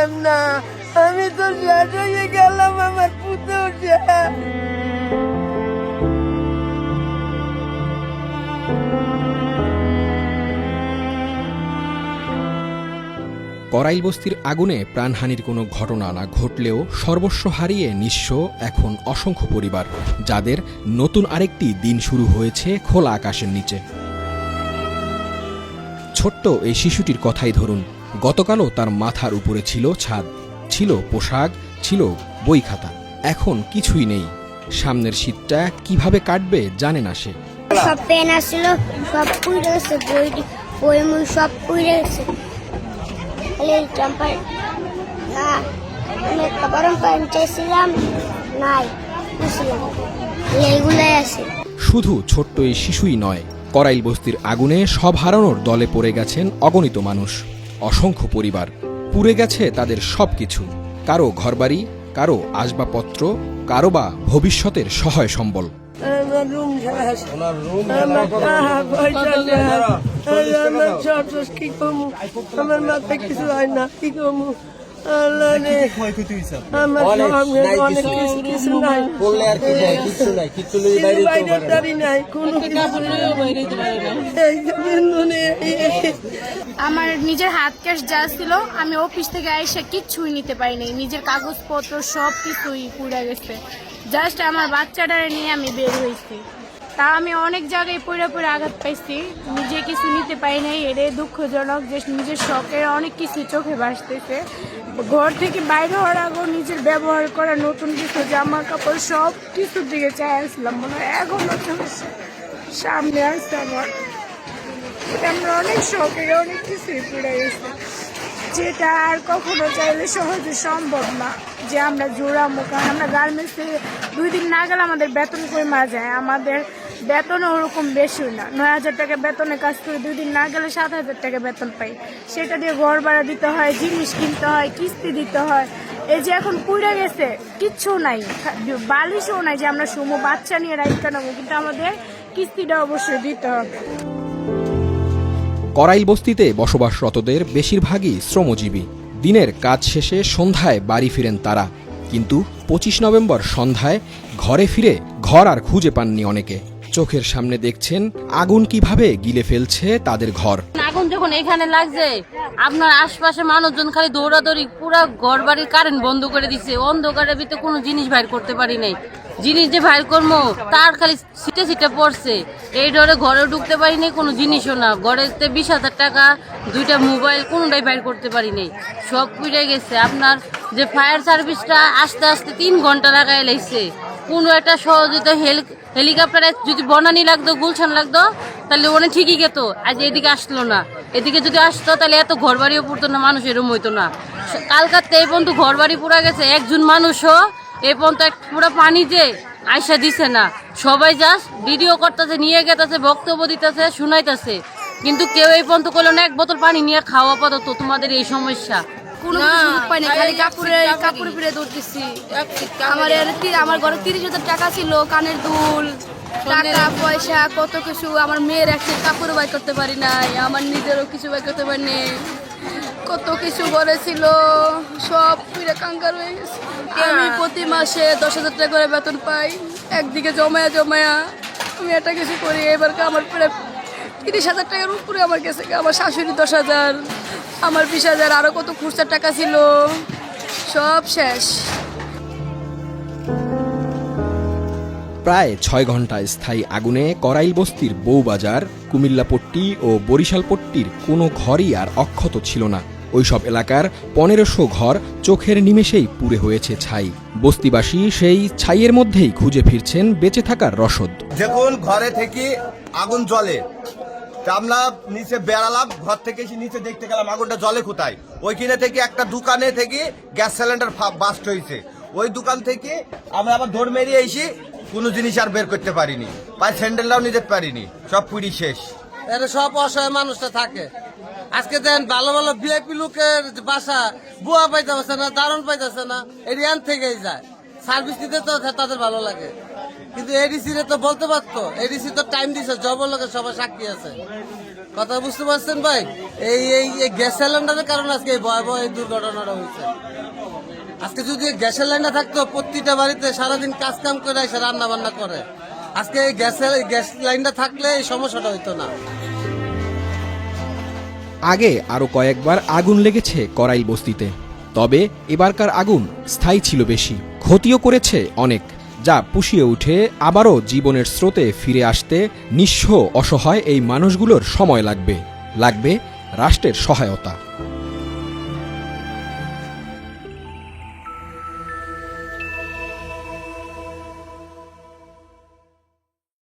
পারলাম না, আমি তো শেষ হয়ে গেলাম আমার পুত্রটা। করাইল বস্তির আগুনে প্রাণহানির কোনো ঘটনা না ঘটলেও সর্বস্ব হারিয়ে নিঃস্ব এখন অসংখ্য পরিবার, যাদের নতুন আরেকটি দিন শুরু হয়েছে খোলা আকাশের নিচে। ছোট্ট এই শিশুটির কথাই ধরুন, গতকালও তার মাথার উপরে ছিল ছাদ, ছিল পোশাক, ছিল বই খাতা। এখন কিছুই নেই। সামনের শীতটা কিভাবে কাটবে জানে না সে। সব পেন আসছিল, সব পুড়ে গেছে, বই মুই সব পুড়ে গেছে। আমি একটা গরম প্যান্ট চাইছিলাম, নাই বুঝলাম এইগুলাই আছে। শুধু ছোট্ট এই শিশুই নয়, করাইল বস্তির আগুনে সব হারানোর দলে পড়ে গেছেন অগণিত মানুষ, অসংখ্য পরিবার। পুড়ে গেছে তাদের সবকিছু, কারো ঘরবাড়ি, কারো আসবাবপত্র, কারো বা ভবিষ্যতের সহায় সম্বল। আমার রুম শেষ, আমার টাকা পয়সা শেষ, আমার সব শেষ। কি কমু, আমার মাথায় কিছু হয় না, কি কমু আল্লাহ রে। আমার অনেক কিছু নাই, বাইরের দাবি নাই, কোনো আমার নিজের হাত ক্যাশ যা ছিল আমি অফিস থেকে এসে কিচ্ছুই নিতে পারিনি। নিজের কাগজপত্র সব কিছুই পুড়ে গেছে। জাস্ট আমার বাচ্চাটারে নিয়ে আমি বের হয়েছি। তা আমি অনেক জায়গায় পড়ে আঘাত পাইছি, নিজে কিছু নিতে পারি নাই। এরে দুঃখজনক যে নিজের শখের অনেক কিছু চোখে ভাসতেছে। ঘর থেকে বাইরে হওয়ার আগেও নিজের ব্যবহার করা নতুন কিছু জামা কাপড় সব কিছুর দিকে চাই আসলাম, মনে হয় এখনো সামনে আসছে আমার। আমরা অনেক শখের অনেক কিছুই পুড়ে গেছে, যেটা আর কখনো চাইলে সহজে সম্ভব না যে আমরা জোড়ামো। কারণ আমরা গার্মেন্টসে 2 দিন না গেলে আমাদের বেতন কমে যায়। আমাদের বেতনও ওরকম বেশি না, 9,000 টাকা বেতনে কাজ করে 2 দিন না গেলে 7,000 টাকা বেতন পাই। সেটা দিয়ে ঘর ভাড়া দিতে হয়, জিনিস কিনতে হয়, কিস্তি দিতে হয়। এই যে এখন পুড়ে গেছে, কিচ্ছু নাই, বালিশও নাই যে আমরা শুমো, বাচ্চা নিয়ে রাইট নেবো, কিন্তু আমাদের কিস্তিটা অবশ্যই দিতে হবে। করাইল বস্তিতে বসবাসরতদের বেশিরভাগই শ্রমজীবী। দিনের কাজ শেষে সন্ধ্যায় বাড়ি ফিরেন তারা, কিন্তু 25 নভেম্বর সন্ধ্যায় ঘরে ফিরে ঘর আর খুঁজে পাননি অনেকে। চোখের সামনে দেখছেন আগুন কিভাবে গিলে ফেলছে তাদের ঘর। আগুন যখন এখানে লাগছে, আপনার আশপাশে মানুষজন খালি দৌড়াদৌড়ি, পুরা ঘর বাড়ির কারেন্ট বন্ধ করে দিচ্ছে। অন্ধকারের ভিতরে কোনো জিনিস বাইর করতে পারি নাই। জিনিস যে বাইর করবো তার খালি সিটে সিটে পড়ছে। এই ডরে ঘরে ঢুকতে পারি নাই, কোনো জিনিসও না। ঘরেতে 20,000 টাকা, 2টা মোবাইল কোনোটাই বাইর করতে পারি নাই, সব পুড়ে গেছে। আপনার যে ফায়ার সার্ভিসটা আস্তে আস্তে 3 ঘন্টা লাগাই লাগছে। কোনো একটা সহযোগিতা হেলিকপ্টারে যদি বনানি লাগতো, গুলশান লাগতো, তাহলে ওনে ঠিকই গেত। আজ এদিকে আসলো না। এদিকে যদি আসতো তাহলে এত ঘর বাড়িও পুড়তো না, মানুষ এরম হইতো না। কালকাতে এই পর্যন্ত ঘর বাড়ি পুরা গেছে, একজন মানুষও এই পর্যন্ত পুরো পানি যে আইসা দিছে না। সবাই জাস্ট ভিডিও করতেছে, নিয়ে গেতেছে, বক্তব্য দিতেছে, শুনাইতেছে, কিন্তু কেউ এই পর্যন্ত করলো না 1 বোতল পানি নিয়ে খাওয়া আপাতত। তোমাদের এই সমস্যা খালি কাপড়ে ফিরে দৌড়তেছি। আমার ঘরে 30,000 টাকা ছিল, কানের দুল, টাকা পয়সা, কত কিছু। আমার মেয়ের একটা কাপড় বাই করতে পারি নাই, আমার নিজেরও কিছু বাই করতে পারিনি। কত কিছু ঘরে ছিল, সব পুরো কাঙ্গার হয়ে গেছে। আমি প্রতি মাসে 10,000 টাকা করে বেতন পাই। একদিকে জমায়া আমি একটা কিছু করি। এবার আমার প্রায় 30,000 টাকার উপরে আমার গেছে। আমার শাশুড়ি 10,000, আমার 20,000, আরো কত খুচরা টাকা ছিল, সব শেষ। প্রায় 6 ঘন্টা স্থায়ী আগুনে করাইল বস্তির বউবাজার, কুমিল্লাপট্টি ও বরিশালপট্টির কোনো ঘরই আর অক্ষত ছিল না। ওইসব এলাকার 1500 ঘর চোখের নিমেষেই পুড়ে হয়েছে ছাই। বস্তিবাসী সেই ছাইয়ের মধ্যেই খুঁজে ফিরছেন বেঁচে থাকার রসদ। দেখুন, ঘরে থেকে আগুন জ্বলে, আমরা নিচে বেড়ালাম, ঘর থেকে এসে নিচে দেখতে গেলাম আগুনটা জ্বলে কোথায়। ওইখানে থেকে একটা দোকানে থেকে গ্যাস সিলিন্ডার বাস্ট হয়েছে। ওই দোকান থেকে আমরা আবার দৌড় মেরিয়ে এসে কোনো জিনিস আর বের করতে পারিনি, পায়ে স্যান্ডেলটাও নিতে পারিনি, সব পুড়ি শেষ। এর সব অসহায় মানুষটা থাকে। আজকে দেন ভালো ভালো ভিআইপি লোকের বাসা বুয়া পাইতেছে না, দারুণ পাইতেছে না, এরিয়ান থেকেই যায়। সার্ভিস দিতে তো তাদের ভালো লাগে, কিন্তু এডিসি রে তো বলতে পারতো। এডিসি তো টাইম দিছে, জব লোকের সবাই সাক্ষী আছে। কথা বুঝতে পারছেন ভাই? এই গ্যাস সিলিন্ডারের কারণে আজকে এই ভয়াবহ এই দুর্ঘটনাটা হয়েছে। আজকে যদি গ্যাস সিলিন্ডার থাকতো, প্রতিটা বাড়িতে সারাদিন কাজ কাম করে এসে রান্না বান্না করে, আজকে এই গ্যাস লাইনটা থাকলে এই সমস্যাটা হইতো না। আগে আরও কয়েকবার আগুন লেগেছে করাইল বস্তিতে, তবে এবারকার আগুন স্থায়ী ছিল বেশি, ক্ষতিও করেছে অনেক, যা পুষিয়ে উঠে আবারও জীবনের স্রোতে ফিরে আসতে নিঃস্ব অসহায় এই মানুষগুলোর সময় লাগবে রাষ্ট্রের সহায়তা।